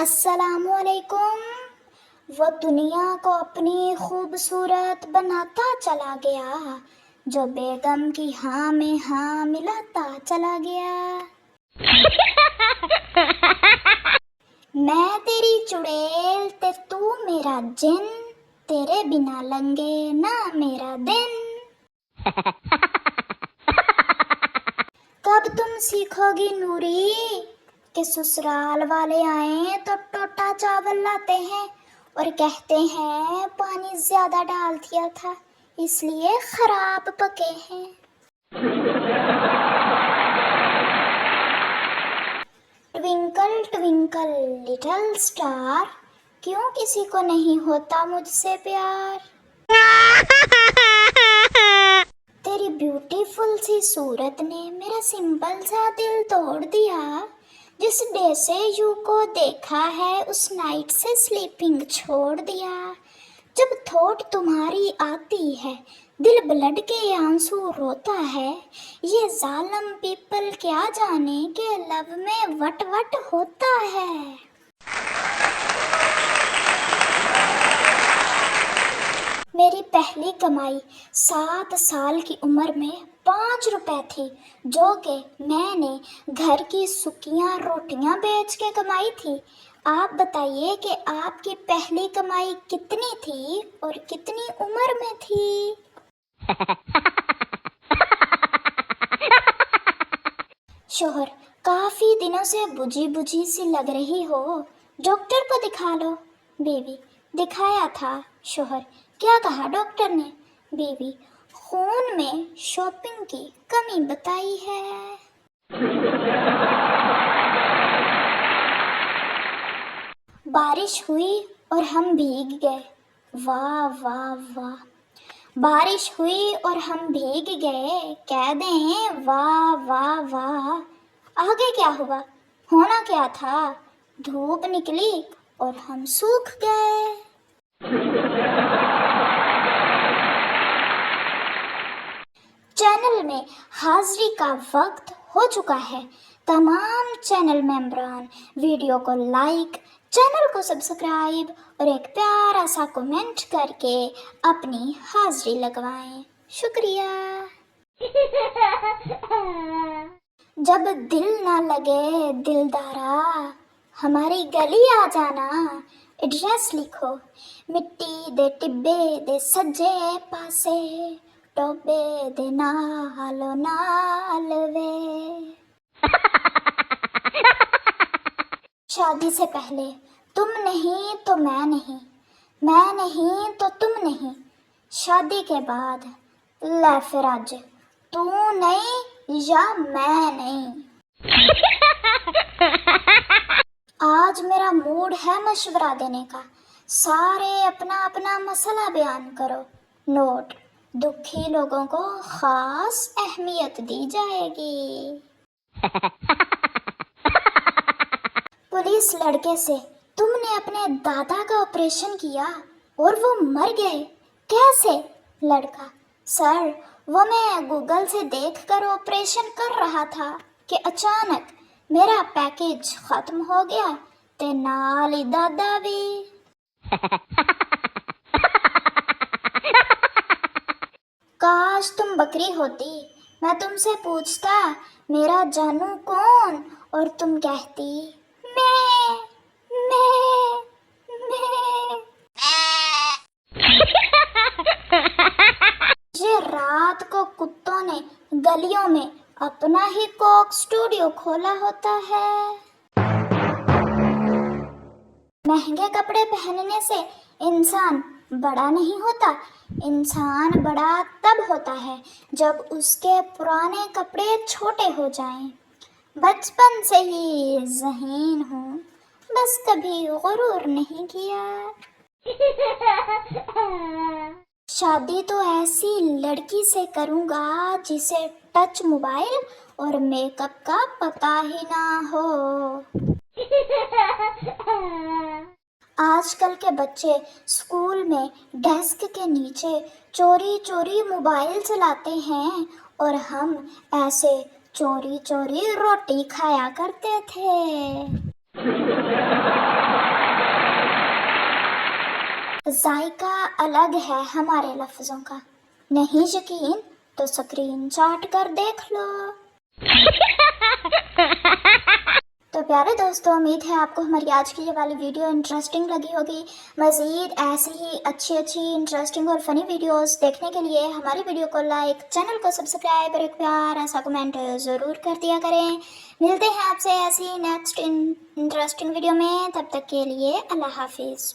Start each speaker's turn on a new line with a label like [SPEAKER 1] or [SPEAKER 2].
[SPEAKER 1] السلام علیکم۔ وہ دنیا کو اپنی خوبصورت بناتا چلا گیا، جو بیگم کی ہاں میں ہاں ملاتا چلا گیا۔ میں تیری چڑیل تے تو میرا جن، تیرے بنا لنگے نہ میرا دن۔ کب تم سیکھو گی نوری کہ سسرال والے آئیں تو ٹوٹا چاول لاتے ہیں اور کہتے ہیں پانی زیادہ ڈال دیا تھا اس لیے خراب پکے ہیں۔ ٹوینکل ٹوینکل لٹل اسٹار، کیوں کسی کو نہیں ہوتا مجھ سے پیار؟ تیری بیوٹیفل سی صورت نے میرا سمپل سا دل توڑ دیا۔ جس ڈے سے یو کو دیکھا ہے اس نائٹ سے سلیپنگ چھوڑ دیا۔ جب تھوٹ تمہاری آتی ہے دل بلڈ کے آنسو روتا ہے۔ یہ ظالم پیپل کیا جانے کہ لو میں وٹ وٹ ہوتا ہے۔ میری پہلی کمائی 7 سال کی عمر میں 5 روپے تھی، جو کہ میں نے گھر کی سکیاں روٹیاں بیچ کے کمائی تھی۔ آپ بتائیے کہ آپ کی پہلی کمائی کتنی تھی اور کتنی عمر میں تھی؟ شوہر: کافی دنوں سے بجھی بجھی سی لگ رہی ہو، ڈاکٹر کو دکھا لو۔ بیوی: دکھایا تھا۔ شوہر: کیا کہا ڈاکٹر نے؟ بیوی: خون میں شوپنگ کی کمی بتائی ہے۔ بارش ہوئی اور ہم بھیگ گئے، واہ واہ واہ۔ بارش ہوئی اور ہم بھیگ گئے، کہہ دیں واہ واہ واہ۔ آگے کیا ہوا؟ ہونا کیا تھا؟ دھوپ نکلی اور ہم سوکھ گئے۔ چینل میں حاضری کا وقت ہو چکا ہے۔ تمام چینل ممبران ویڈیو کو لائک، چینل کو سبسکرائب اور ایک پیارا سا کمنٹ کر کے اپنی حاضری لگوائیں۔ شکریہ۔ جب دل نہ لگے دلدارا، ہماری گلی آ جانا۔ ایڈریس لکھو: مٹی دے ٹبے دے سجے پاسے، ٹوبے دے نالو نال وے۔ شادی سے پہلے تم نہیں تو میں نہیں، میں نہیں تو تم نہیں۔ شادی کے بعد لے پھر اج تو نہیں یا میں نہیں۔ آج میرا موڈ ہے مشورہ دینے کا، سارے اپنا اپنا مسئلہ بیان کرو۔ نوٹ: دکھی لوگوں کو خاص اہمیت دی جائے گی۔ پولیس لڑکے سے: تم نے اپنے دادا کا آپریشن کیا اور وہ مر گئے، کیسے؟ لڑکا: سر، وہ میں گوگل سے دیکھ کر آپریشن کر رہا تھا کہ اچانک میرا پیکیج ختم ہو گیا تے نال ہی دادا بھی۔ کاش تم بکری ہوتی، میں تم سے پوچھتا میرا جانو کون، اور تم کہتی میں۔ یہ رات کو کتوں نے گلیوں میں اپنا ہی کوک اسٹوڈیو کھولا ہوتا ہے۔ مہنگے کپڑے پہننے سے انسان بڑا نہیں ہوتا، انسان بڑا تب ہوتا ہے جب اس کے پرانے کپڑے چھوٹے ہو جائیں۔ بچپن سے ہی ذہین ہوں، بس کبھی غرور نہیں کیا۔ شادی تو ایسی لڑکی سے کروں گا جسے ٹچ موبائل اور میک اپ کا پتہ ہی نہ ہو۔ آج کل کے بچے اسکول میں ڈیسک کے نیچے چوری چوری موبائل چلاتے ہیں، اور ہم ایسے چوری چوری روٹی کھایا کرتے تھے۔ ذائقہ الگ ہے ہمارے لفظوں کا، نہیں یقین تو اسکرین شاٹ کر دیکھ لو۔ تو پیارے دوستو، امید ہے آپ کو ہماری آج کی یہ والی ویڈیو انٹرسٹنگ لگی ہوگی۔ مزید ایسی ہی اچھی انٹرسٹنگ اور فنی ویڈیوز دیکھنے کے لیے ہماری ویڈیو کو لائک، چینل کو سبسکرائب اور ایک پیارا سا کمنٹ ضرور کر دیا کریں۔ ملتے ہیں آپ سے ایسی نیکسٹ انٹرسٹنگ ویڈیو میں، تب تک کے لیے اللہ حافظ۔